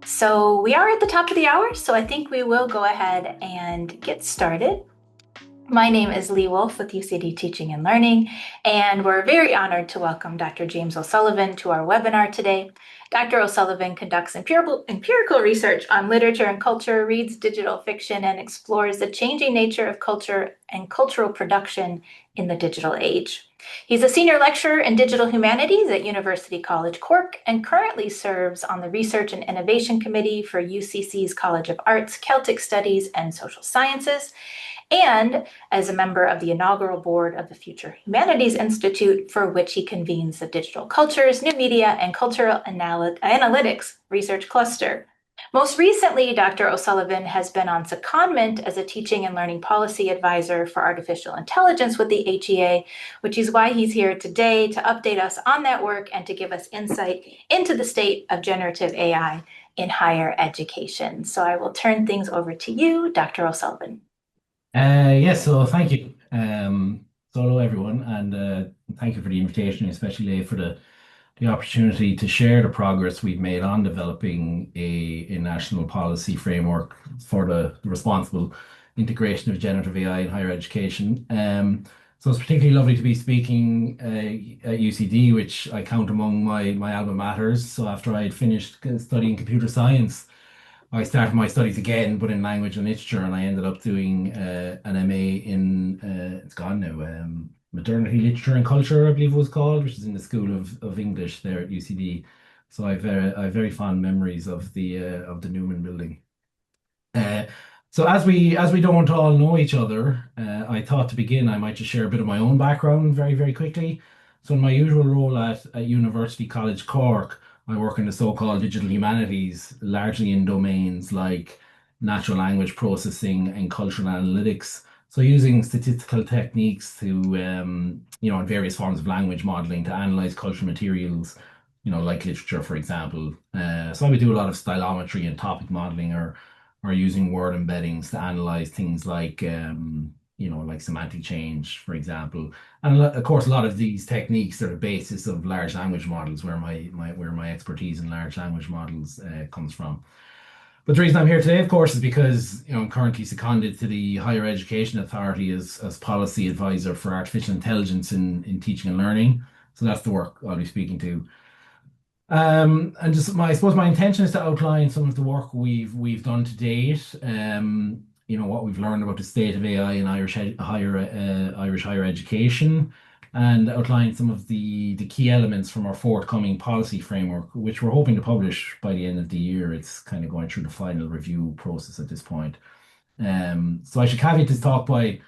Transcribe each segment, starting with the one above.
So we are at the top of the hour, so I think we will go ahead and get started. My name is Lee Wolf with UCD Teaching and Learning, and we're very honored to welcome Dr. James O'Sullivan to our webinar today. Dr. O'Sullivan conducts empirical research on literature and culture, reads digital fiction, and explores the changing nature of culture and cultural production in the digital age. He's a senior lecturer in Digital Humanities at University College Cork and currently serves on the Research and Innovation Committee for UCC's College of Arts, Celtic Studies, and Social Sciences, and as a member of the inaugural board of the Future Humanities Institute, for which he convenes the Digital Cultures, New Media, and Cultural Analytics Research Cluster. Most recently, Dr. O'Sullivan has been on secondment as a teaching and learning policy advisor for artificial intelligence with the HEA, which is why he's here today to update us on that work and to give us insight into the state of generative AI in higher education. So I will turn things over to you, Dr. O'Sullivan. Yes, so thank you. So hello everyone, and thank you for the invitation, especially for the opportunity to share the progress we've made on developing a national policy framework for the responsible integration of generative AI in higher education. So it's particularly lovely to be speaking at UCD, which I count among my alma maters. So after I had finished studying computer science, I started my studies again, but in language and literature, and I ended up doing an MA in it's gone now, modernity, literature, and culture, I believe it was called, which is in the School of English there at UCD. So I've very fond memories of the Newman Building. Uh, so as we don't all know each other, I thought to begin I might just share a bit of my own background very quickly. So in my usual role at University College Cork, I work in the so-called digital humanities, largely in domains like natural language processing and cultural analytics. So using statistical techniques to, and various forms of language modeling to analyze cultural materials, like literature, for example. So I would do a lot of stylometry and topic modeling or using word embeddings to analyze things like, like semantic change, for example. And of course, a lot of these techniques are the basis of large language models, where my expertise in large language models comes from. But the reason I'm here today, of course, is because I'm currently seconded to the Higher Education Authority as policy advisor for artificial intelligence in teaching and learning. So that's the work I'll be speaking to. And just I suppose my intention is to outline some of the work we've done to date. What we've learned about the state of AI in Irish higher education, and outline some of the key elements from our forthcoming policy framework, which we're hoping to publish by the end of the year. It's kind of going through the final review process at this point. So I should caveat this talk by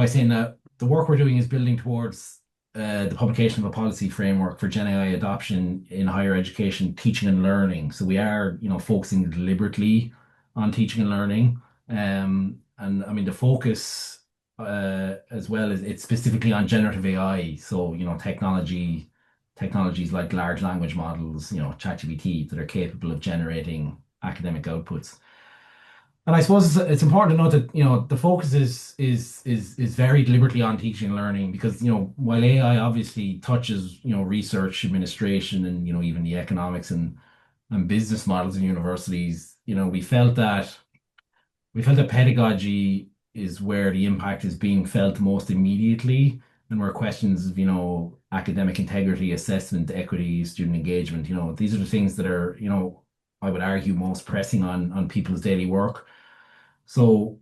saying that the work we're doing is building towards the publication of a policy framework for GenAI adoption in higher education, teaching and learning. So we are, focusing deliberately on teaching and learning. And I mean, the focus as well is it's specifically on generative AI. So, technologies like large language models, ChatGPT, that are capable of generating academic outputs. And I suppose it's important to note that the focus is very deliberately on teaching and learning, because while AI obviously touches research, administration, and even the economics and business models in universities, we felt that pedagogy is where the impact is being felt most immediately, and where questions of academic integrity, assessment, equity, student engagement, these are the things that are I would argue most pressing on people's daily work. So,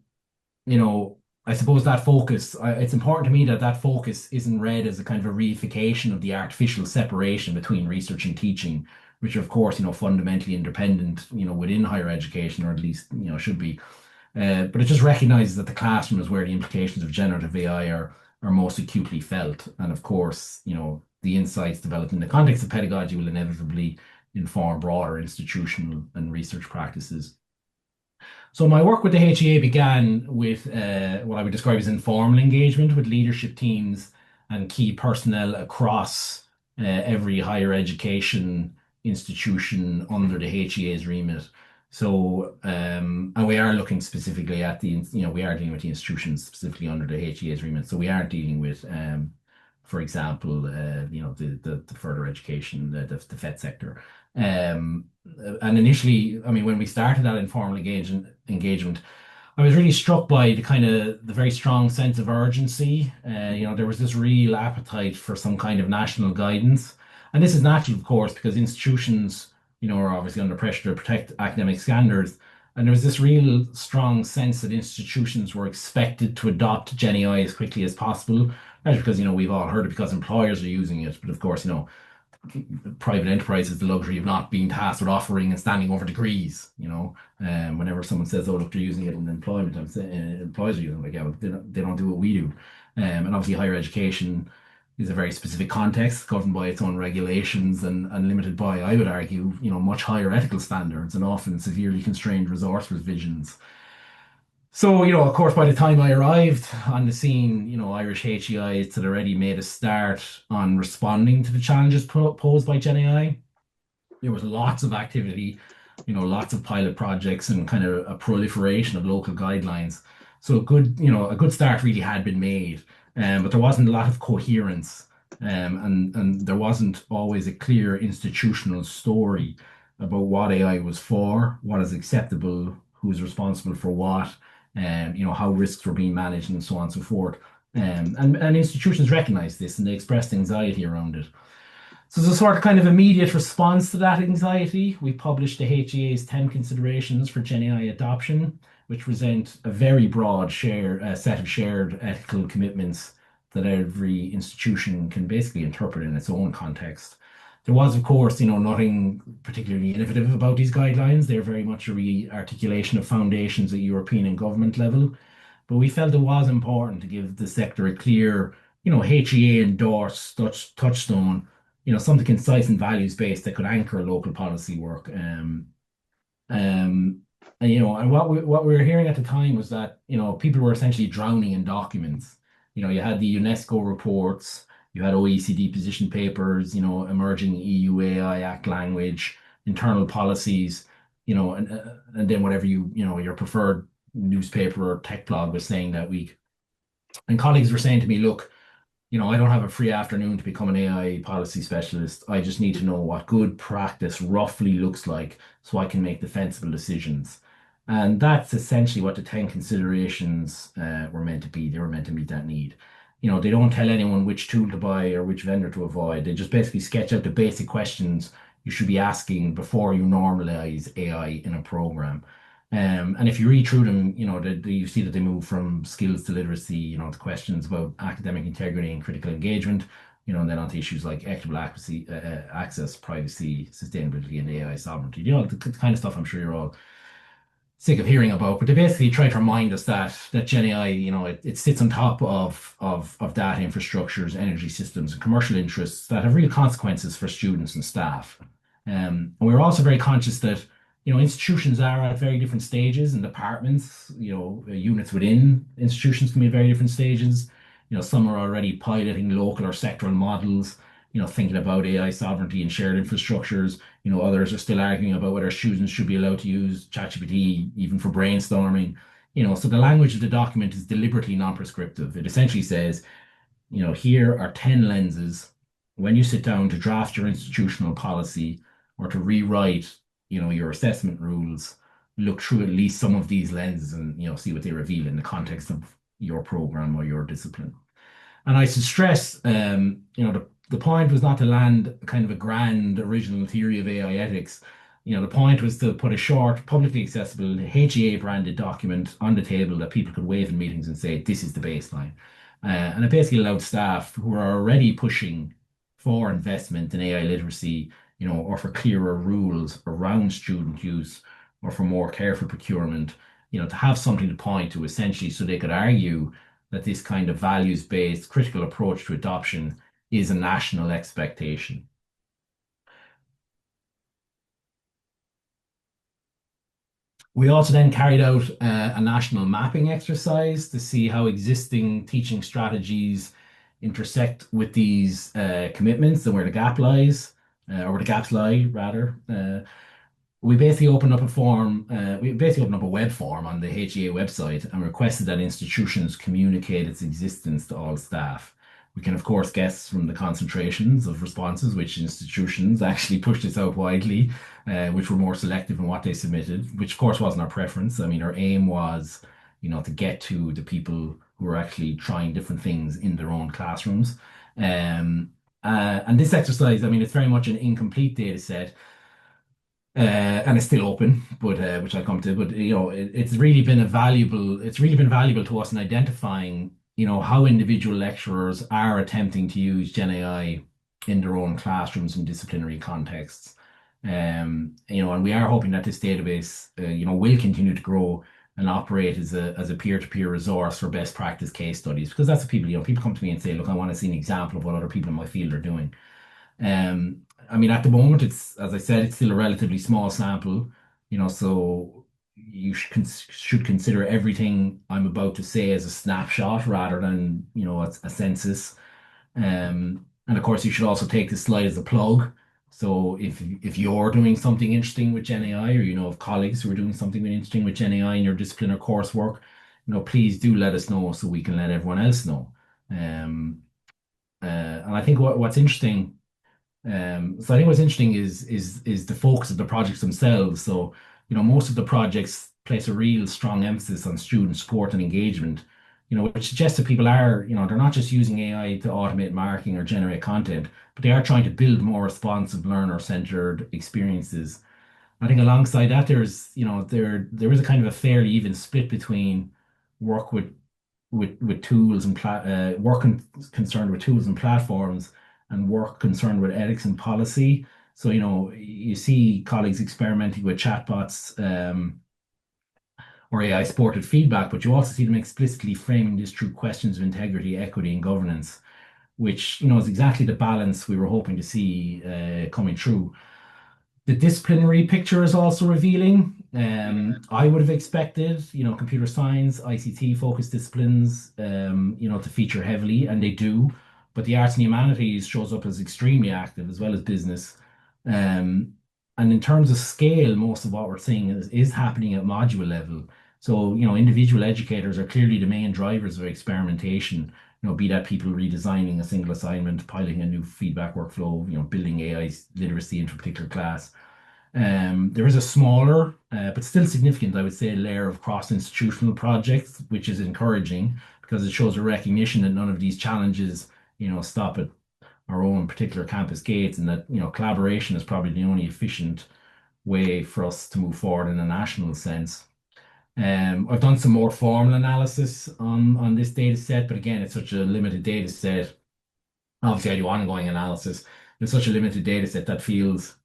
I suppose that focus, it's important to me that that focus isn't read as a kind of a reification of the artificial separation between research and teaching, which are, of course, fundamentally independent, within higher education, or at least, should be. But it just recognizes that the classroom is where the implications of generative AI are most acutely felt. And of course, the insights developed in the context of pedagogy will inevitably inform broader institutional and research practices. So my work with the HEA began with what I would describe as informal engagement with leadership teams and key personnel across every higher education institution under the HEA's remit. So, and we are looking specifically at we are dealing with the institutions specifically under the HEA's remit. So we aren't dealing with for example, the further education, the FET sector. Um, and initially, I mean, when we started that informal engagement, I was really struck by the very strong sense of urgency. There was this real appetite for some kind of national guidance. And this is natural, of course, because institutions, are obviously under pressure to protect academic standards. And there was this real strong sense that institutions were expected to adopt GenAI as quickly as possible. That's because, we've all heard it because employers are using it. But of course, private enterprise has the luxury of not being tasked with offering and standing over degrees. Whenever someone says, "Oh, look, they're using it in employment," I'm saying employers are using it. Like, yeah, but they don't do what we do. And obviously, higher education is a very specific context governed by its own regulations and limited by, I would argue, much higher ethical standards and often severely constrained resource provisions. So, of course, by the time I arrived on the scene, Irish HEIs had already made a start on responding to the challenges posed by GenAI. There was lots of activity, lots of pilot projects and kind of a proliferation of local guidelines. So a good start really had been made, but there wasn't a lot of coherence, and there wasn't always a clear institutional story about what AI was for, what is acceptable, who's responsible for what, and how risks were being managed, and so on and so forth. And institutions recognized this and they expressed anxiety around it. So, as a sort of kind of immediate response to that anxiety, we published the HEA's 10 considerations for GenAI adoption, which present a very broad set of shared ethical commitments that every institution can basically interpret in its own context. There was, of course, nothing particularly innovative about these guidelines. They're very much a re-articulation of foundations at European and government level. But we felt it was important to give the sector a clear, HEA endorsed touchstone, something concise and values based that could anchor local policy work. Um, and what we were hearing at the time was that, people were essentially drowning in documents. You had the UNESCO reports, you had OECD position papers, emerging EU AI Act language, internal policies, and then whatever your preferred newspaper or tech blog was saying that week. And colleagues were saying to me, look, I don't have a free afternoon to become an AI policy specialist. I just need to know what good practice roughly looks like so I can make defensible decisions. And that's essentially what the 10 considerations were meant to be. They were meant to meet that need. They don't tell anyone which tool to buy or which vendor to avoid. They just basically sketch out the basic questions you should be asking before you normalize AI in a program. And if you read through them, you see that they move from skills to literacy, to questions about academic integrity and critical engagement, and then onto issues like equitable access, privacy, sustainability, and AI sovereignty. The kind of stuff I'm sure you're all sick of hearing about. But they basically try to remind us that Gen AI, it sits on top of data infrastructures, energy systems, and commercial interests that have real consequences for students and staff. And we're also very conscious that institutions are at very different stages and departments, units within institutions can be at very different stages. Some are already piloting local or sectoral models, thinking about AI sovereignty and shared infrastructures. Others are still arguing about whether students should be allowed to use ChatGPT even for brainstorming. So the language of the document is deliberately non-prescriptive. It essentially says, here are 10 lenses when you sit down to draft your institutional policy or to rewrite, your assessment rules, look through at least some of these lenses and, see what they reveal in the context of your program or your discipline. And I should stress, the point was not to land kind of a grand original theory of AI ethics. The point was to put a short, publicly accessible HEA branded document on the table that people could wave in meetings and say, this is the baseline. And it basically allowed staff who are already pushing for investment in AI literacy, or for clearer rules around student use, or for more careful procurement, to have something to point to essentially so they could argue that this kind of values-based critical approach to adoption is a national expectation. We also then carried out a national mapping exercise to see how existing teaching strategies intersect with these commitments and where the gap lies, or where the gaps lie, rather. We basically opened up a web form on the HEA website and requested that institutions communicate its existence to all staff. We can, of course, guess from the concentrations of responses which institutions actually pushed this out widely, which were more selective in what they submitted, which, of course, wasn't our preference. I mean, our aim was, to get to the people who were actually trying different things in their own classrooms. And this exercise, I mean, it's very much an incomplete data set, and it's still open, but which I'll come to. But it's really been a valuable. It's really been valuable to us in identifying, how individual lecturers are attempting to use Gen AI in their own classrooms and disciplinary contexts. And we are hoping that this database, will continue to grow and operate as a peer-to-peer resource for best practice case studies, because that's what people come to me and say, look, I want to see an example of what other people in my field are doing. I mean, at the moment, as I said, it's still a relatively small sample, so you should consider everything I'm about to say as a snapshot rather than, a census. And of course, you should also take this slide as a plug. So if you're doing something interesting with Gen AI, or you know of colleagues who are doing something interesting with Gen AI in your discipline or coursework, please do let us know so we can let everyone else know. Um, and I think what's interesting so I think what's interesting is the focus of the projects themselves. So, most of the projects place a real strong emphasis on student support and engagement, which suggests that people are, they're not just using AI to automate marking or generate content, but they are trying to build more responsive, learner-centered experiences. I think alongside that, there is a kind of a fairly even split between work with tools and concerned with tools and platforms, and work concerned with ethics and policy. So you see colleagues experimenting with chatbots, or AI supported feedback, but you also see them explicitly framing this through questions of integrity, equity, and governance, which is exactly the balance we were hoping to see coming through. The disciplinary picture is also revealing. I would have expected, computer science, ICT focused disciplines, to feature heavily, and they do. But the arts and humanities shows up as extremely active as well as business. Um, and in terms of scale, most of what we're seeing is happening at module level. So, individual educators are clearly the main drivers of experimentation. Be that people redesigning a single assignment, piloting a new feedback workflow, building AI literacy into a particular class. There is a smaller, but still significant, I would say, layer of cross-institutional projects, which is encouraging because it shows a recognition that none of these challenges, stop at our own particular campus gates, and that, collaboration is probably the only efficient way for us to move forward in a national sense. I've done some more formal analysis on this data set, but again, it's such a limited data set. Obviously, I do ongoing analysis. It's such a limited data set that feels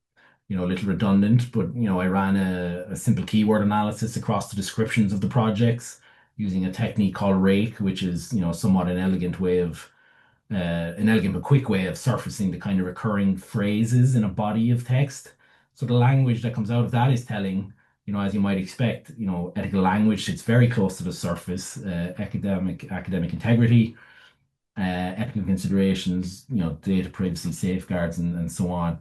a little redundant, but I ran a simple keyword analysis across the descriptions of the projects using a technique called rake, which is somewhat an elegant but quick way of surfacing the kind of recurring phrases in a body of text. So the language that comes out of that is telling, as you might expect, ethical language sits very close to the surface, academic integrity, ethical considerations, data privacy safeguards, and so on.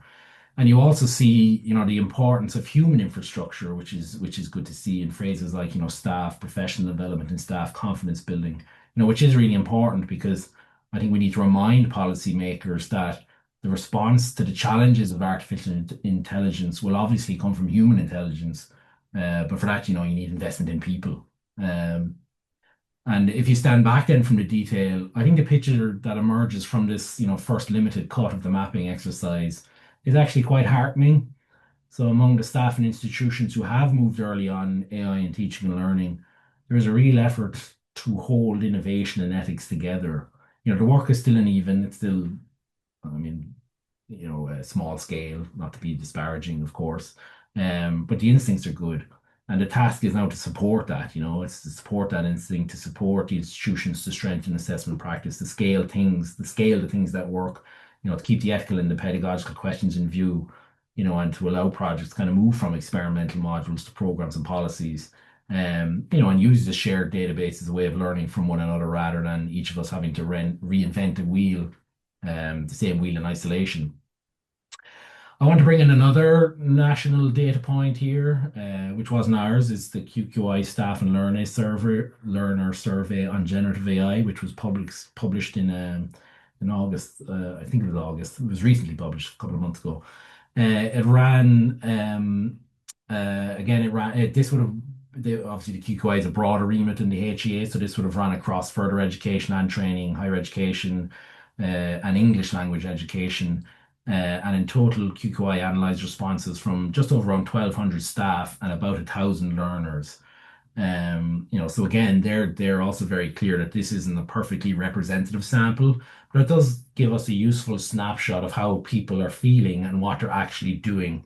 And you also see, the importance of human infrastructure, which is good to see in phrases like, staff professional development and staff confidence building, which is really important because I think we need to remind policymakers that the response to the challenges of artificial intelligence will obviously come from human intelligence. But for that, you need investment in people. Um, and if you stand back then from the detail, I think the picture that emerges from this, first limited cut of the mapping exercise is actually quite heartening. So among the staff and institutions who have moved early on AI in teaching and learning, there is a real effort to hold innovation and ethics together. The work is still uneven. It's still, I mean, a small scale, not to be disparaging, of course. But the instincts are good. And the task is now to support that, it's to support that instinct, to support the institutions to strengthen assessment practice, to scale the things that work, to keep the ethical and the pedagogical questions in view, and to allow projects to kind of move from experimental modules to programs and policies. And use the shared database as a way of learning from one another rather than each of us having to reinvent the same wheel in isolation. I want to bring in another national data point here, which wasn't ours. It's the QQI Staff and Learner Survey on generative AI, which was published in in August. I think it was August. It was recently published a couple of months ago. It ran again. It ran. This would have obviously the QQI is a broader remit than the HEA, so this would have run across further education and training, higher education, and English language education. And in total, QQI analysed responses from just over around 1,200 staff and about 1,000 learners. So again, they're also very clear that this isn't a perfectly representative sample, but it does give us a useful snapshot of how people are feeling and what they're actually doing.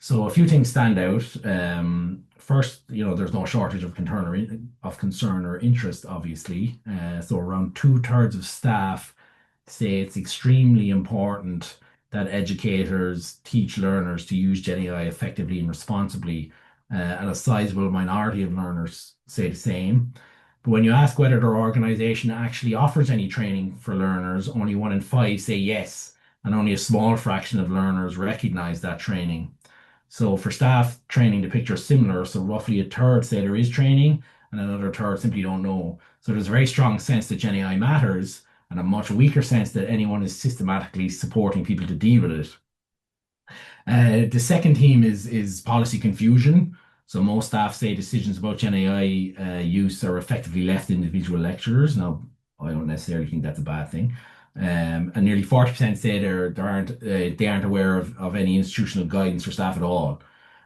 So a few things stand out. First, there's no shortage of concern or interest, obviously. So around two-thirds of staff say it's extremely important that educators teach learners to use GenAI effectively and responsibly, and a sizable minority of learners say the same. But when you ask whether their organization actually offers any training for learners, only one in five say yes, and only a small fraction of learners recognize that training. So for staff, training, the picture is similar. So roughly a third say there is training, and another third simply don't know. So there's a very strong sense that GenAI matters, and a much weaker sense that anyone is systematically supporting people to deal with it. The second theme is policy confusion. So most staff say decisions about GenAI use are effectively left to individual lecturers. Now, I don't necessarily think that's a bad thing. And nearly 40% say they aren't aware of any institutional guidance for staff at all.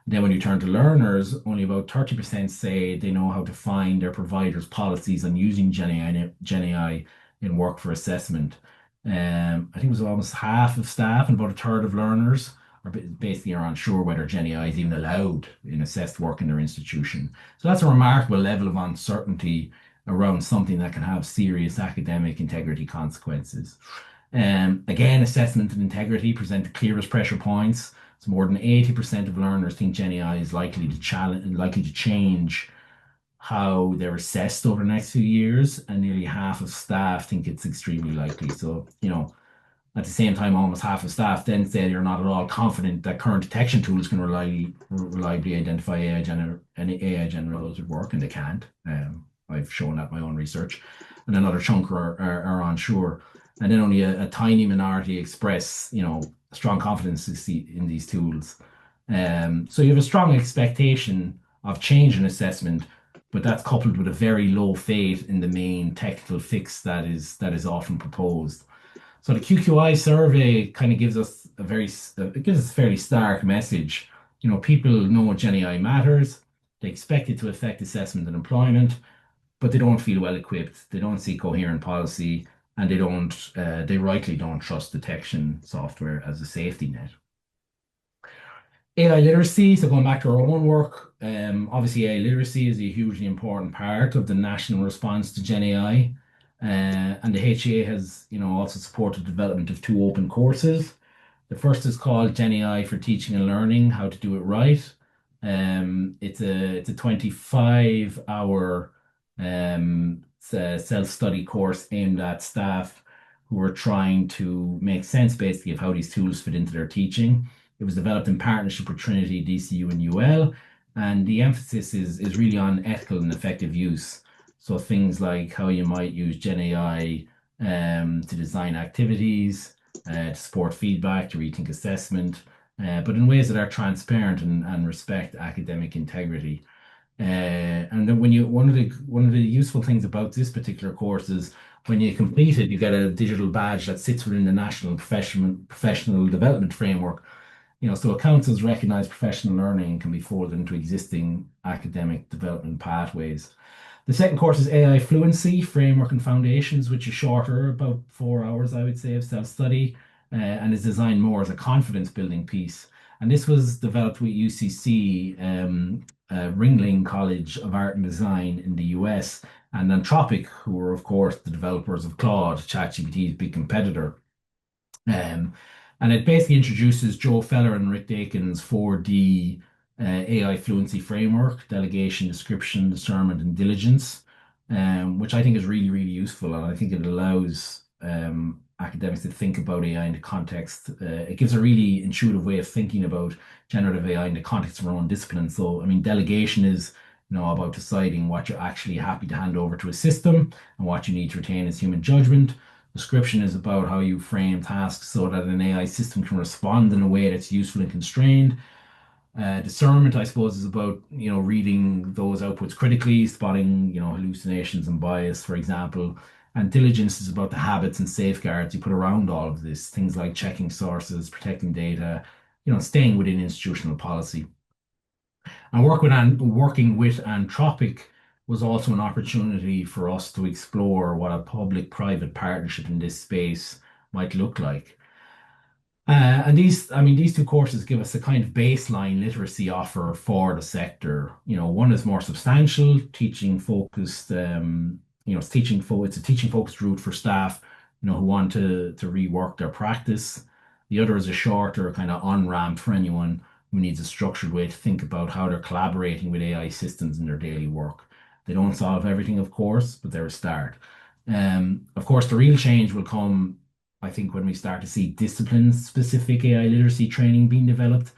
Then when you turn to learners, only about 30% say they know how to find their providers' policies on using GenAI in work for assessment. I think it was almost half of staff and about a third of learners basically are unsure whether GenAI is even allowed in assessed work in their institution. So that's a remarkable level of uncertainty around something that can have serious academic integrity consequences. Again, assessment and integrity present the clearest pressure points. So more than 80% of learners think GenAI is likely to change how they're assessed over the next few years, and nearly half of staff think it's extremely likely. So, at the same time, almost half of staff then say they're not at all confident that current detection tools can reliably identify any AI generated work, and they can't. I've shown that in my own research. And another chunk are unsure. And then only a tiny minority express, strong confidence in these tools. So you have a strong expectation of change in assessment, but that's coupled with a very low faith in the main technical fix that is often proposed. So the QQI survey kind of gives us it gives us a fairly stark message. People know GenAI matters. They expect it to affect assessment and employment, but they don't feel well equipped. They don't see coherent policy, and they rightly don't trust detection software as a safety net. AI literacy, so going back to our own work, obviously AI literacy is a hugely important part of the national response to Gen AI. And the HEA has, also supported the development of two open courses. The first is called Gen AI for Teaching and Learning, How to Do It Right. It's a 25-hour self-study course aimed at staff who are trying to make sense basically of how these tools fit into their teaching. It was developed in partnership with Trinity, DCU, and UL, and the emphasis is really on ethical and effective use. So things like how you might use Gen AI to design activities, to support feedback, to rethink assessment, but in ways that are transparent and respect academic integrity. And then one of the useful things about this particular course is when you complete it, you get a digital badge that sits within the National Professional Development Framework. So it counts as recognized professional learning and can be folded into existing academic development pathways. The second course is AI Fluency, Framework and Foundations, which is shorter, about 4 hours, I would say, of self-study, and is designed more as a confidence building piece. And this was developed with UCC, Ringling College of Art and Design in the US, and Anthropic, who are, of course, the developers of Claude, ChatGPT's big competitor. Um, and it basically introduces Joe Feller and Rick Dakin's 4D AI fluency framework, delegation, description, discernment, and diligence, which I think is really, really useful. And I think it allows academics to think about AI in the context. It gives a really intuitive way of thinking about generative AI in the context of our own discipline. So, I mean, delegation is, about deciding what you're actually happy to hand over to a system and what you need to retain as human judgment. Description is about how you frame tasks so that an AI system can respond in a way that's useful and constrained. Discernment, I suppose, is about, reading those outputs critically, spotting, hallucinations and bias, for example. And diligence is about the habits and safeguards you put around all of this, things like checking sources, protecting data, staying within institutional policy. And working with Anthropic was also an opportunity for us to explore what a public-private partnership in this space might look like. And these two courses give us a kind of baseline literacy offer for the sector. One is more substantial, teaching focused. It's a teaching focused route for staff, who want to rework their practice. The other is a shorter kind of on ramp for anyone who needs a structured way to think about how they're collaborating with AI systems in their daily work. They don't solve everything, of course, but they're a start. Of course, the real change will come, I think, when we start to see discipline-specific AI literacy training being developed.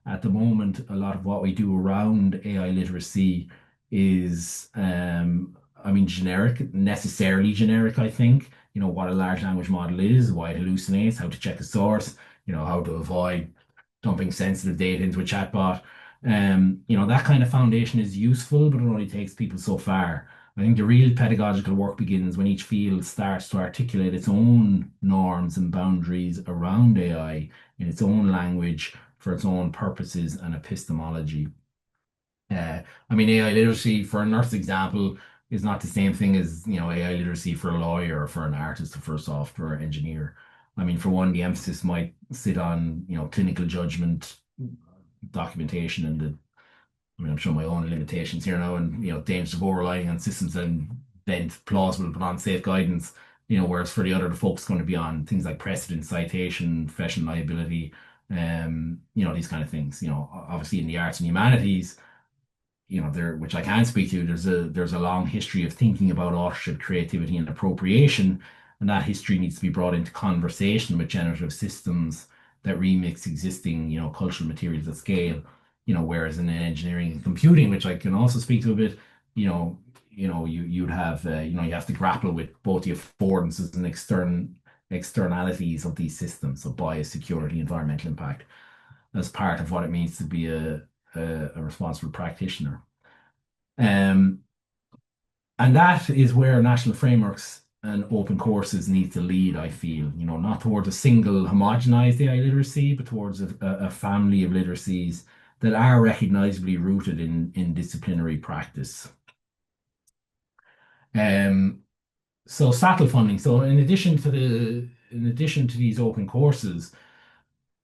At the moment, a lot of what we do around AI literacy is, generic, necessarily generic, I think. What a large language model is, why it hallucinates, how to check a source, how to avoid dumping sensitive data into a chatbot. That kind of foundation is useful, but it only takes people so far. I think the real pedagogical work begins when each field starts to articulate its own norms and boundaries around AI in its own language for its own purposes and epistemology. AI literacy for a nurse example is not the same thing as, AI literacy for a lawyer or for an artist or for a software engineer. For one, the emphasis might sit on, clinical judgment, documentation, and I'm sure my own limitations here now, and dangers of over relying on systems and bent plausible but unsafe guidance. Whereas for the other, the focus is going to be on things like precedent, citation, professional liability, these kind of things. Obviously in the arts and humanities, there, which I can't speak to, there's a long history of thinking about authorship, creativity, and appropriation, and that history needs to be brought into conversation with generative systems that remix existing, cultural materials at scale. Whereas in engineering and computing, which I can also speak to a bit, you'd have, you have to grapple with both the affordances and externalities of these systems, so bias, security, environmental impact, as part of what it means to be a responsible practitioner. Um, and that is where national frameworks and open courses need to lead, I feel, not towards a single homogenized AI literacy, but towards a family of literacies that are recognizably rooted in disciplinary practice. Um, so SATL funding. So in addition to these open courses,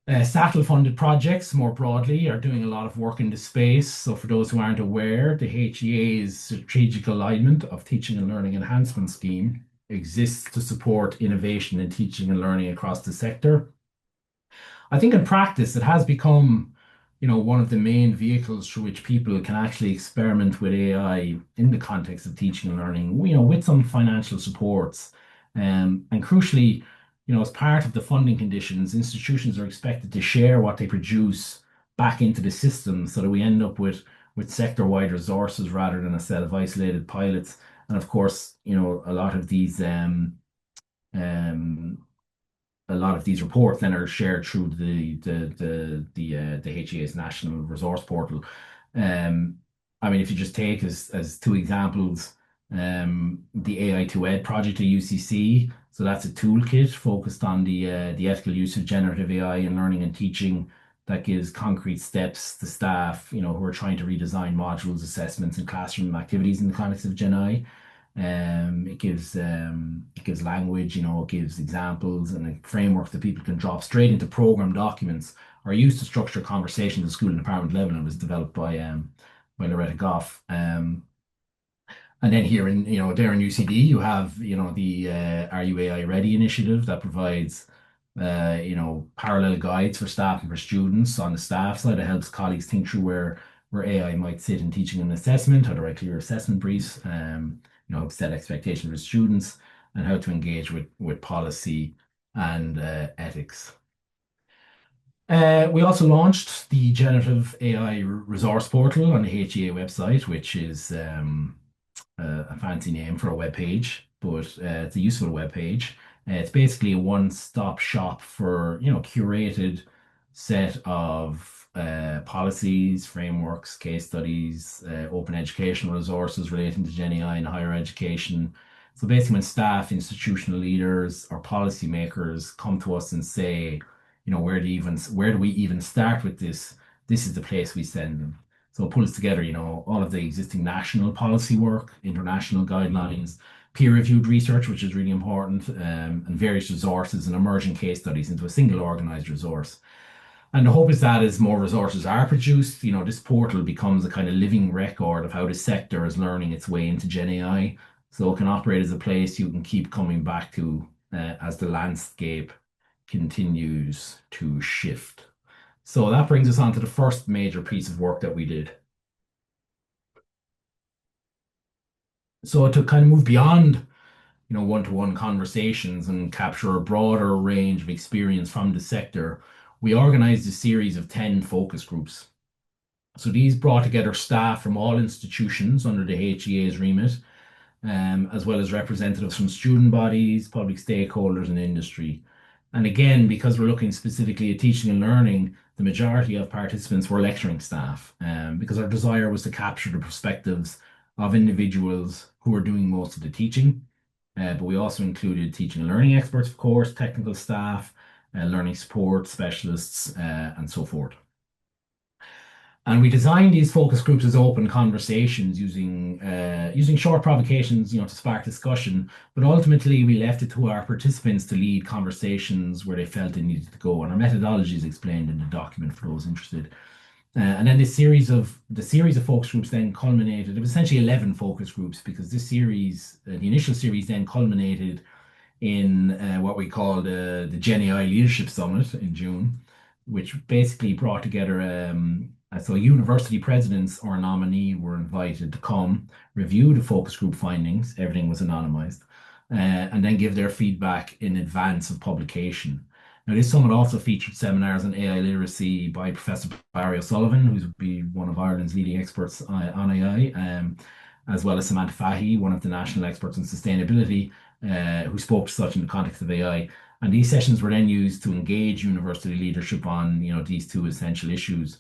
SATL funded projects more broadly are doing a lot of work in this space. So, for those who aren't aware, the HEA's Strategic Alignment of Teaching and Learning Enhancement Scheme exists to support innovation in teaching and learning across the sector. I think in practice, it has become, one of the main vehicles through which people can actually experiment with AI in the context of teaching and learning, with some financial supports. And crucially, as part of the funding conditions, institutions are expected to share what they produce back into the system so that we end up with sector-wide resources rather than a set of isolated pilots. And of course, um, a lot of these reports then are shared through the HEA's national resource portal. Um, if you just take as two examples, the AI to Ed project at UCC. So that's a toolkit focused on the ethical use of generative AI in learning and teaching that gives concrete steps to staff, who are trying to redesign modules, assessments, and classroom activities in the context of Gen AI. It gives language, it gives examples and a framework that people can drop straight into program documents or use to structure conversations at school and department level. And it was developed by Loretta Goff. And then here in, there in UCD, you have, the Are You AI Ready initiative that provides, parallel guides for staff and for students on the staff side. It helps colleagues think through where AI might sit in teaching and assessment, how to write clear assessment briefs, set expectations for students, and how to engage with policy and ethics. We also launched the Generative AI Resource Portal on the HEA website, which is a fancy name for a web page, but it's a useful web page. It's basically a one-stop shop for, curated set of policies, frameworks, case studies, open educational resources relating to GenAI in higher education. So basically, when staff, institutional leaders, or policymakers come to us and say, where do we even start with this? This is the place we send them. So it pulls together, all of the existing national policy work, international guidelines, peer-reviewed research, which is really important, and various resources and emerging case studies into a single organized resource. And the hope is that as more resources are produced, this portal becomes a kind of living record of how the sector is learning its way into Gen AI. So it can operate as a place you can keep coming back to as the landscape continues to shift. So that brings us on to the first major piece of work that we did. So to kind of move beyond, one-to-one conversations and capture a broader range of experience from the sector, we organized a series of 10 focus groups. So these brought together staff from all institutions under the HEA's remit, as well as representatives from student bodies, public stakeholders, and industry. And again, because we're looking specifically at teaching and learning, the majority of participants were lecturing staff, because our desire was to capture the perspectives of individuals who are doing most of the teaching. But we also included teaching and learning experts, of course, technical staff, learning support specialists, and so forth. And we designed these focus groups as open conversations using short provocations, to spark discussion. But ultimately, we left it to our participants to lead conversations where they felt they needed to go. And our methodology is explained in the document for those interested. And then the series of focus groups then culminated. It was essentially 11 focus groups because the initial series then culminated in what we called the GenAI Leadership Summit in June, which basically brought together. So university presidents or a nominee were invited to come review the focus group findings. Everything was anonymized, and then give their feedback in advance of publication. Now, this summit also featured seminars on AI literacy by Professor Barry O'Sullivan, who's be one of Ireland's leading experts on AI, as well as Samantha Fahy, one of the national experts on sustainability, who spoke to such in the context of AI. And these sessions were then used to engage university leadership on, these two essential issues.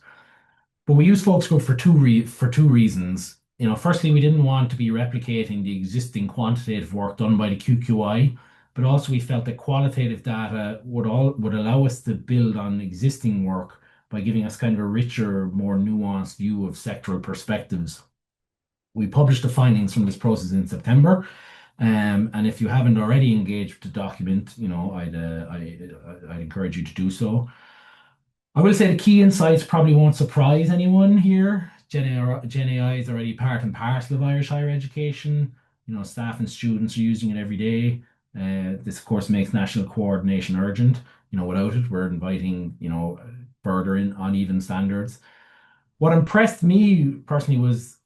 But we used focus group for two reasons. Firstly, we didn't want to be replicating the existing quantitative work done by the QQI, but also we felt that qualitative data would allow us to build on existing work by giving us kind of a richer, more nuanced view of sectoral perspectives. We published the findings from this process in September, and if you haven't already engaged with the document, I'd encourage you to do so. I will say the key insights probably won't surprise anyone here. Gen AI is already part and parcel of Irish higher education. Staff and students are using it every day. This, of course, makes national coordination urgent. Without it, we're inviting, further in uneven standards. What impressed me personally was,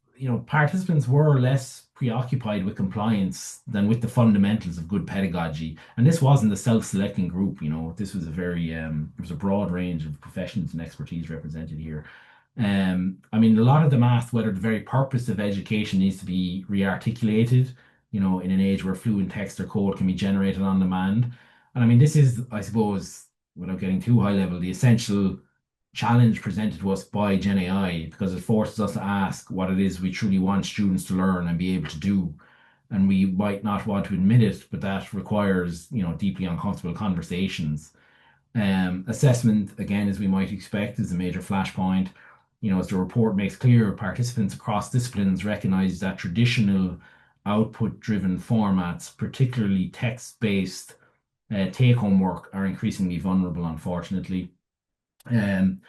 participants were less preoccupied with compliance than with the fundamentals of good pedagogy. And this wasn't a self-selecting group, this was there was a broad range of professions and expertise represented here. I mean, a lot of them asked whether the very purpose of education needs to be re-articulated, in an age where fluent text or code can be generated on demand. And I mean, this is, I suppose, without getting too high level, the essential challenge presented to us by GenAI because it forces us to ask what it is we truly want students to learn and be able to do. And we might not want to admit it, but that requires, deeply uncomfortable conversations. Assessment, again, as we might expect, is a major flashpoint. As the report makes clear, participants across disciplines recognize that traditional output-driven formats, particularly text-based take-home work, are increasingly vulnerable, unfortunately. Um,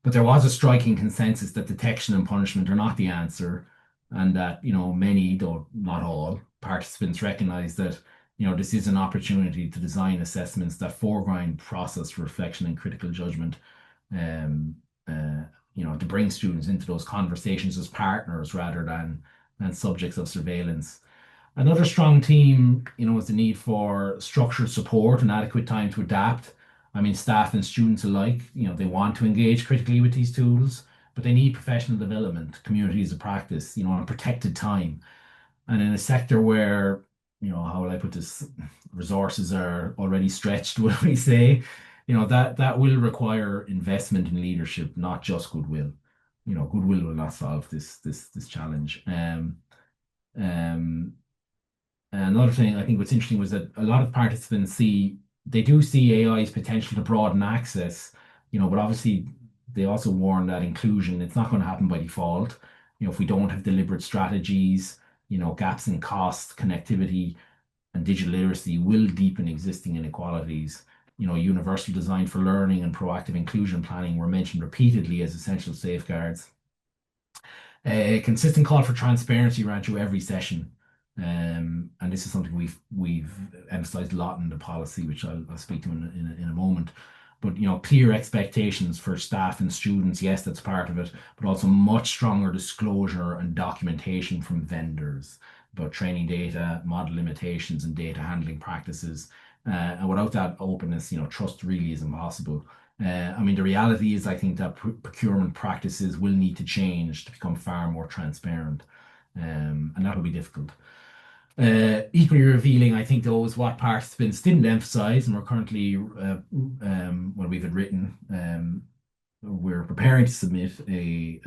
but there was a striking consensus that detection and punishment are not the answer, and that, many, though not all, participants recognize that, this is an opportunity to design assessments that foreground process, reflection, and critical judgment, um, to bring students into those conversations as partners rather than subjects of surveillance. Another strong theme, is the need for structured support and adequate time to adapt. I mean, staff and students alike, they want to engage critically with these tools, but they need professional development, communities of practice, and protected time. And in a sector where how will I put this? Resources are already stretched, will we say? That will require investment in leadership, not just goodwill. Goodwill will not solve this challenge. Um, and another thing I think what's interesting was that a lot of participants they do see AI's potential to broaden access, but obviously they also warn that inclusion, it's not going to happen by default. If we don't have deliberate strategies, gaps in cost, connectivity, and digital literacy will deepen existing inequalities. Universal design for learning and proactive inclusion planning were mentioned repeatedly as essential safeguards. A consistent call for transparency ran through every session. And this is something we've emphasized a lot in the policy, which I'll speak to in a moment. But clear expectations for staff and students, yes, that's part of it, but also much stronger disclosure and documentation from vendors about training data, model limitations, and data handling practices. And without that openness, trust really is impossible. I mean, the reality is, I think that procurement practices will need to change to become far more transparent, and that will be difficult. Equally revealing, I think, though, is what participants didn't emphasize, and we're currently, well, we've had written, we're preparing to submit a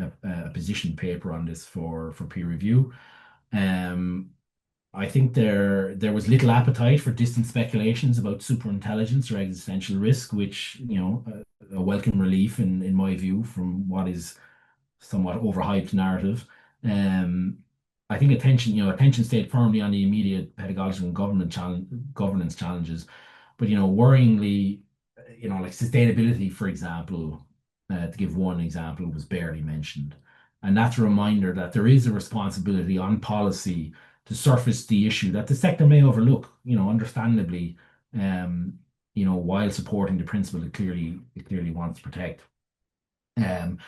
position paper on this for peer review. Um, I think there was little appetite for distant speculations about superintelligence or existential risk, which, a welcome relief in my view from what is somewhat overhyped narrative. Um, I think attention stayed firmly on the immediate pedagogical and governance challenges, but worryingly, like sustainability, for example, to give one example, was barely mentioned, and that's a reminder that there is a responsibility on policy to surface the issue that the sector may overlook, understandably, um, while supporting the principle it clearly wants to protect. Um,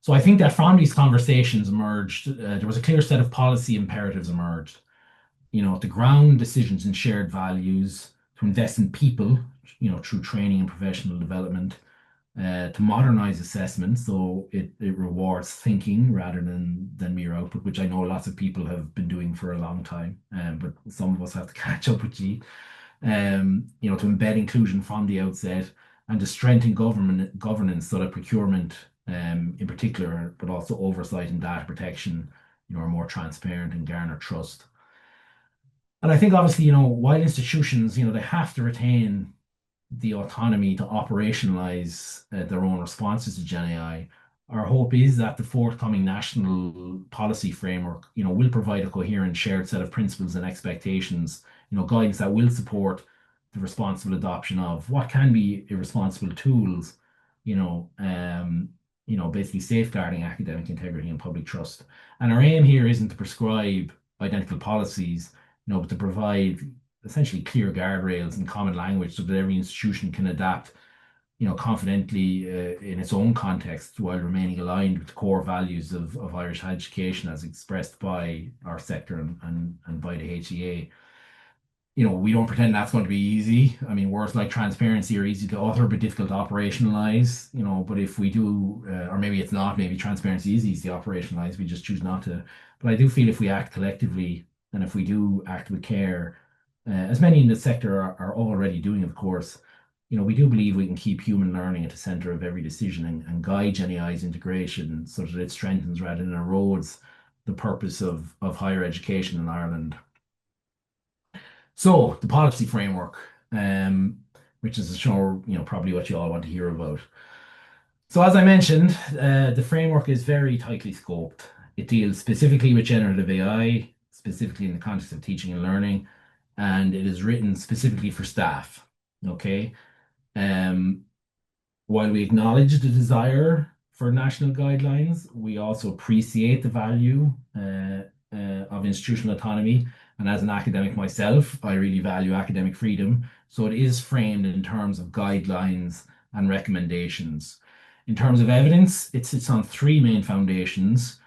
so I think that from these conversations emerged, there was a clear set of policy imperatives emerged. To ground decisions in shared values, to invest in people, through training and professional development, to modernize assessment so it rewards thinking rather than mere output, which I know lots of people have been doing for a long time, but some of us have to catch up with you. To embed inclusion from the outset and to strengthen governance so that procurement, in particular, but also oversight and data protection, are more transparent and garner trust. And I think obviously, while institutions, they have to retain the autonomy to operationalize their own responses to GenAI. Our hope is that the forthcoming national policy framework, will provide a coherent shared set of principles and expectations, guidance that will support the responsible adoption of what can be irresponsible tools, basically safeguarding academic integrity and public trust. And our aim here isn't to prescribe identical policies, but to provide essentially clear guardrails and common language so that every institution can adapt, confidently in its own context while remaining aligned with the core values of Irish education as expressed by our sector and by the HEA. We don't pretend that's going to be easy. I mean, words like transparency are easy to utter but difficult to operationalize, but if we do, or maybe it's not, maybe transparency is easy to operationalize, we just choose not to. But I do feel if we act collectively and if we do act with care, as many in the sector are already doing, of course, we do believe we can keep human learning at the center of every decision and guide GenAI's integration so that it strengthens rather than erodes the purpose of higher education in Ireland. So the policy framework, which is sure, probably what you all want to hear about. So as I mentioned, the framework is very tightly scoped. It deals specifically with generative AI, specifically in the context of teaching and learning, and it is written specifically for staff. Okay. Um, while we acknowledge the desire for national guidelines, we also appreciate the value of institutional autonomy. And as an academic myself, I really value academic freedom. So it is framed in terms of guidelines and recommendations. In terms of evidence, it sits on three main foundations.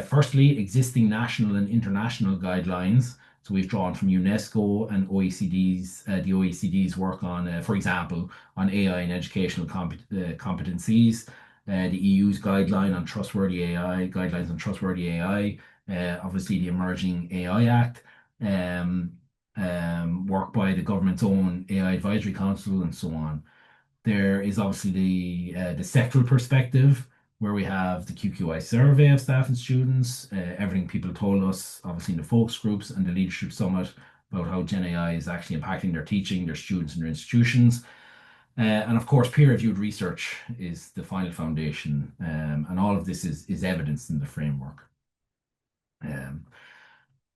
Firstly, existing national and international guidelines. So we've drawn from UNESCO and the OECD's work on, for example, on AI and educational competencies, the EU's guideline on trustworthy AI, guidelines on trustworthy AI, obviously the Emerging AI Act, um, work by the government's own AI Advisory Council, and so on. There is obviously the sectoral perspective, where we have the QQI survey of staff and students, everything people told us, obviously in the focus groups and the leadership summit, about how Gen AI is actually impacting their teaching, their students, and their institutions. And of course, peer-reviewed research is the final foundation, and all of this is evidenced in the framework. Um,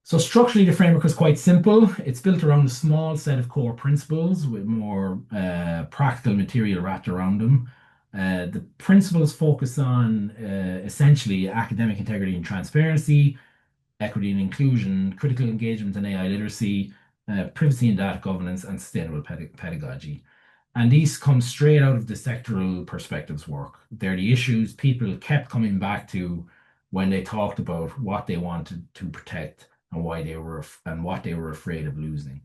so structurally, the framework is quite simple. It's built around a small set of core principles with more practical material wrapped around them. The principles focus on essentially academic integrity and transparency, equity and inclusion, critical engagement and AI literacy, privacy and data governance, and sustainable pedagogy. And these come straight out of the sectoral perspectives work. They're the issues people kept coming back to when they talked about what they wanted to protect and why they were and what they were afraid of losing.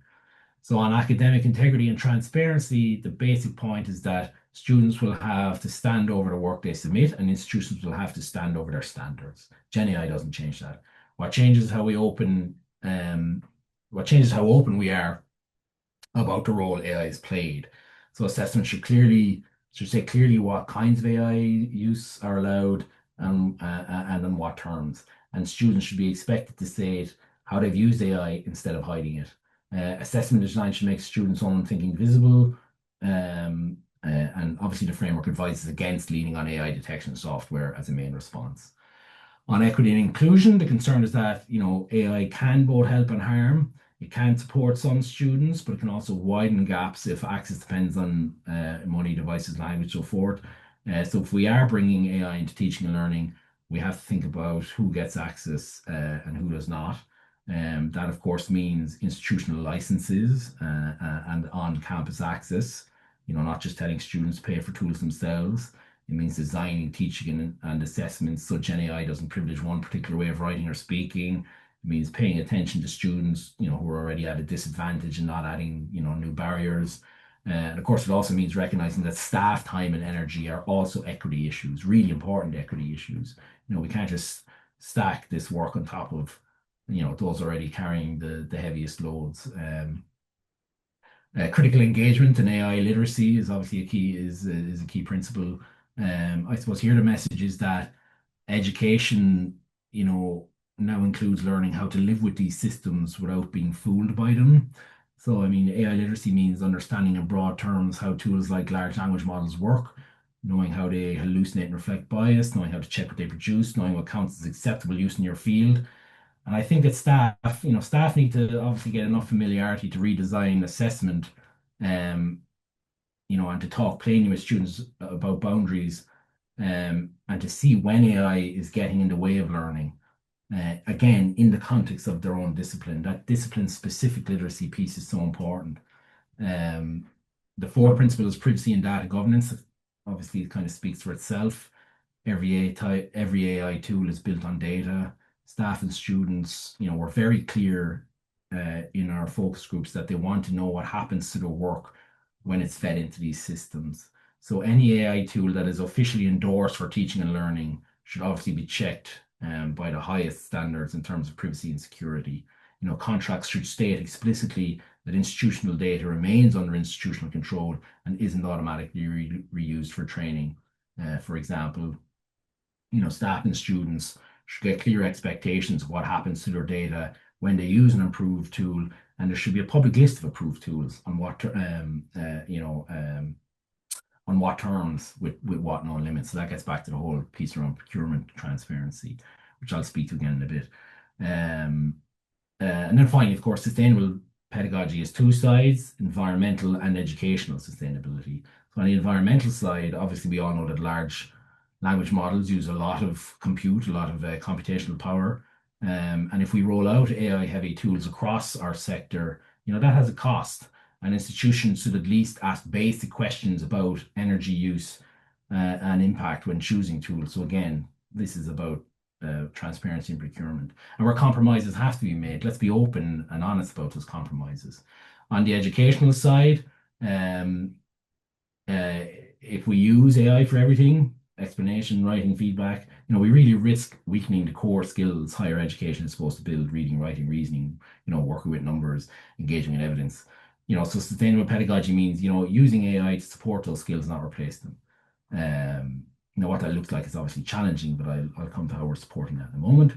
So on academic integrity and transparency, the basic point is that students will have to stand over the work they submit, and institutions will have to stand over their standards. GenAI doesn't change that. What changes is how we open, what changes how open we are about the role AI is played. So assessment should say clearly what kinds of AI use are allowed, and on what terms. And students should be expected to state how they've used AI instead of hiding it. Assessment design should make students' own thinking visible. And obviously, the framework advises against leaning on AI detection software as a main response. On equity and inclusion, the concern is that AI can both help and harm. It can support some students, but it can also widen gaps if access depends on money, devices, language, so forth. So if we are bringing AI into teaching and learning, we have to think about who gets access and who does not. That, of course, means institutional licenses and on-campus access. Not just telling students to pay for tools themselves. It means designing teaching and assessments so Gen AI doesn't privilege one particular way of writing or speaking. It means paying attention to students, who are already at a disadvantage and not adding, new barriers. And of course, it also means recognizing that staff time and energy are also equity issues, really important equity issues. We can't just stack this work on top of, those already carrying the heaviest loads. Critical engagement and AI literacy is obviously a key principle. I suppose here the message is that education, now includes learning how to live with these systems without being fooled by them. So, I mean, AI literacy means understanding in broad terms how tools like large language models work, knowing how they hallucinate and reflect bias, knowing how to check what they produce, knowing what counts as acceptable use in your field. And I think that staff need to obviously get enough familiarity to redesign assessment, um, and to talk plainly with students about boundaries, and to see when AI is getting in the way of learning. Again, in the context of their own discipline, that discipline-specific literacy piece is so important. Um, the fourth principle is privacy and data governance. Obviously, it kind of speaks for itself. Every AI tool is built on data. Staff and students, were very clear in our focus groups that they want to know what happens to their work when it's fed into these systems. So any AI tool that is officially endorsed for teaching and learning should obviously be checked by the highest standards in terms of privacy and security. Contracts should state explicitly that institutional data remains under institutional control and isn't automatically reused for training. For example, staff and students should get clear expectations of what happens to their data when they use an approved tool, and there should be a public list of approved tools on what terms with what known limits. So that gets back to the whole piece around procurement transparency, which I'll speak to again in a bit. Um, and then finally, of course, sustainable pedagogy has two sides: environmental and educational sustainability. So on the environmental side, obviously we all know that large language models use a lot of compute, a lot of computational power. And if we roll out AI heavy tools across our sector, that has a cost. And institutions should at least ask basic questions about energy use and impact when choosing tools. So again, this is about transparency in procurement. And where compromises have to be made, let's be open and honest about those compromises. On the educational side, um, if we use AI for everything, explanation, writing feedback, we really risk weakening the core skills higher education is supposed to build: reading, writing, reasoning, working with numbers, engaging in evidence. So sustainable pedagogy means, using AI to support those skills, not replace them. What that looks like is obviously challenging, but I'll come to how we're supporting that in a moment.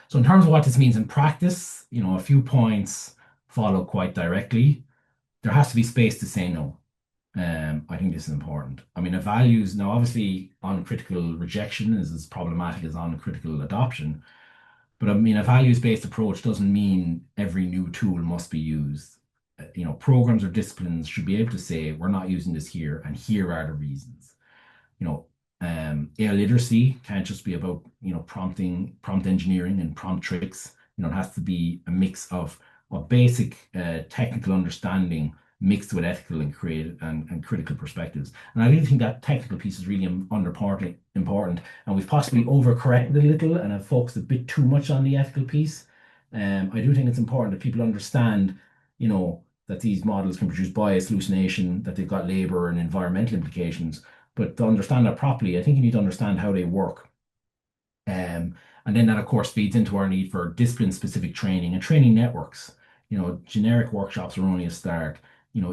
So in terms of what this means in practice, a few points follow quite directly. There has to be space to say no. I think this is important. I mean, it values now, obviously, uncritical rejection is as problematic as uncritical adoption. But I mean, a values-based approach doesn't mean every new tool must be used. Programs or disciplines should be able to say, we're not using this here, and here are the reasons. you know, AI literacy can't just be about, prompt engineering and prompt tricks. It has to be a mix of basic technical understanding mixed with ethical and creative and critical perspectives. And I really think that technical piece is really important. And we've possibly overcorrected a little and have focused a bit too much on the ethical piece. I do think it's important that people understand, that these models can produce bias, hallucination, that they've got labor and environmental implications. But to understand that properly, I think you need to understand how they work. And then that, of course, feeds into our need for discipline-specific training and training networks. Generic workshops are only a start.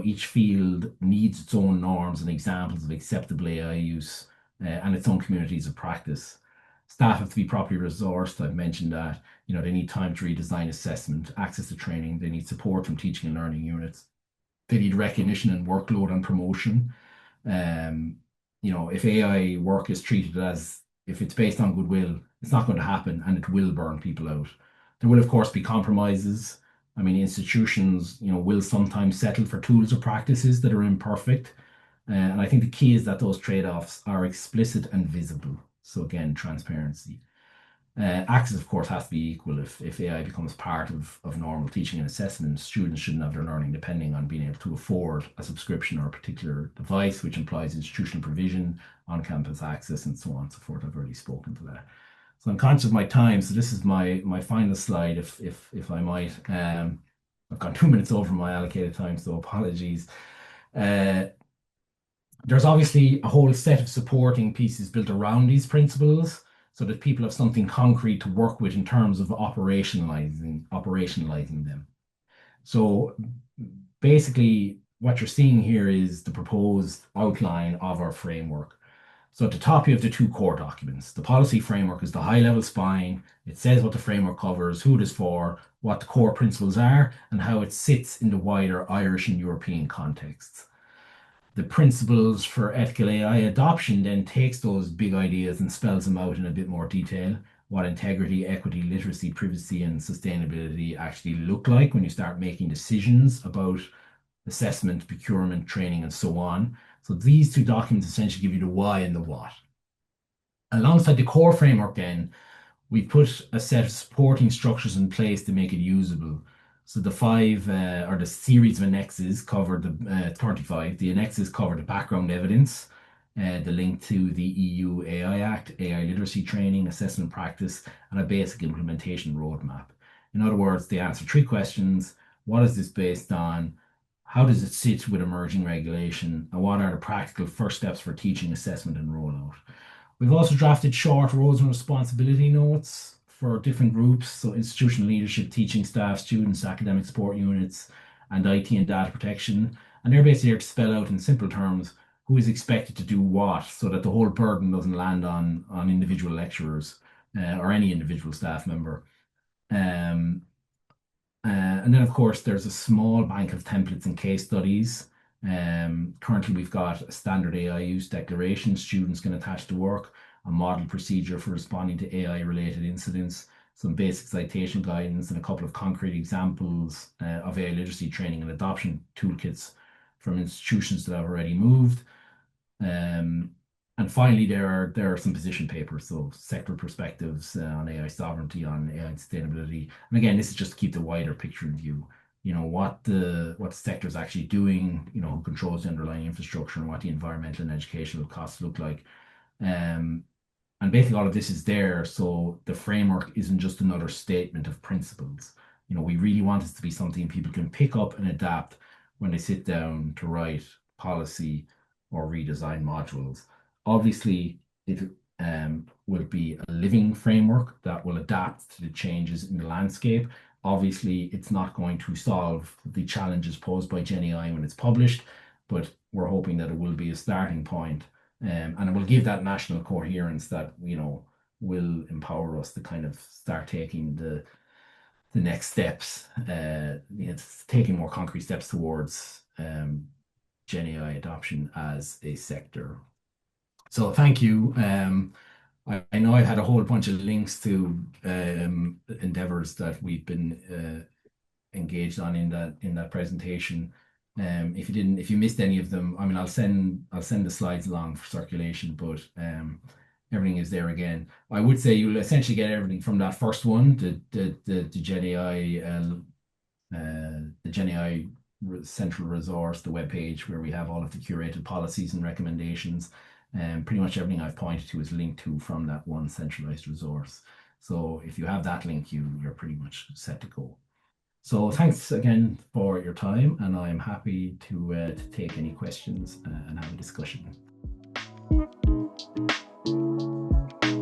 Each field needs its own norms and examples of acceptable AI use and its own communities of practice. Staff have to be properly resourced. I've mentioned that. They need time to redesign assessment, access to training. They need support from teaching and learning units. They need recognition and workload and promotion. Um, if AI work is treated as if it's based on goodwill, it's not going to happen and it will burn people out. There will, of course, be compromises. I mean, institutions, will sometimes settle for tools or practices that are imperfect. And I think the key is that those trade-offs are explicit and visible. So again, transparency. Access, of course, has to be equal. If AI becomes part of normal teaching and assessment, students shouldn't have their learning depending on being able to afford a subscription or a particular device, which implies institutional provision, on-campus access, and so on and so forth. I've already spoken to that. So I'm conscious of my time, so this is my final slide, if I might. I've gone 2 minutes over my allocated time, so apologies. Uh, there's obviously a whole set of supporting pieces built around these principles so that people have something concrete to work with in terms of operationalizing them. So basically, what you're seeing here is the proposed outline of our framework. So at the top, you have the two core documents. The policy framework is the high-level spine. It says what the framework covers, who it is for, what the core principles are, and how it sits in the wider Irish and European contexts. The principles for ethical AI adoption then takes those big ideas and spells them out in a bit more detail. What integrity, equity, literacy, privacy, and sustainability actually look like when you start making decisions about assessment, procurement, training, and so on. So these two documents essentially give you the why and the what. Alongside the core framework, then, we put a set of supporting structures in place to make it usable. So the five or the series of annexes cover the 35. The annexes cover the background evidence, the link to the EU AI Act, AI literacy training, assessment practice, and a basic implementation roadmap. In other words, they answer three questions. What is this based on? How does it sit with emerging regulation? And what are the practical first steps for teaching, assessment, and rollout? We've also drafted short roles and responsibility notes for different groups, so institutional leadership, teaching staff, students, academic support units, and IT and data protection. And they're basically here to spell out in simple terms who is expected to do what so that the whole burden doesn't land on individual lecturers or any individual staff member. Um, and then, of course, there's a small bank of templates and case studies. Currently, we've got a standard AI use declaration students can attach to work, a model procedure for responding to AI-related incidents, some basic citation guidance, and a couple of concrete examples of AI literacy training and adoption toolkits from institutions that have already moved. Um, and finally, there are some position papers, so sector perspectives on AI sovereignty, on AI sustainability. And again, this is just to keep the wider picture in view. What the sector is actually doing, who controls the underlying infrastructure and what the environmental and educational costs look like. Um, and basically all of this is there, so the framework isn't just another statement of principles. We really want this to be something people can pick up and adapt when they sit down to write policy or redesign modules. Obviously, it will be a living framework that will adapt to the changes in the landscape. Obviously, it's not going to solve the challenges posed by GenAI when it's published, but we're hoping that it will be a starting point, and it will give that national coherence that, will empower us to kind of start taking the next steps, it's taking more concrete steps towards Gen AI adoption as a sector. So thank you. I know I had a whole bunch of links to endeavors that we've been engaged on in that presentation. If you missed any of them, I mean, I'll send the slides along for circulation, but everything is there again. I would say you'll essentially get everything from that first one, the Gen AI, the Gen AI central resource, the web page where we have all of the curated policies and recommendations. And pretty much everything I've pointed to is linked to from that one centralized resource. So if you have that link, you're pretty much set to go. So thanks again for your time, and I'm happy to take any questions and have a discussion.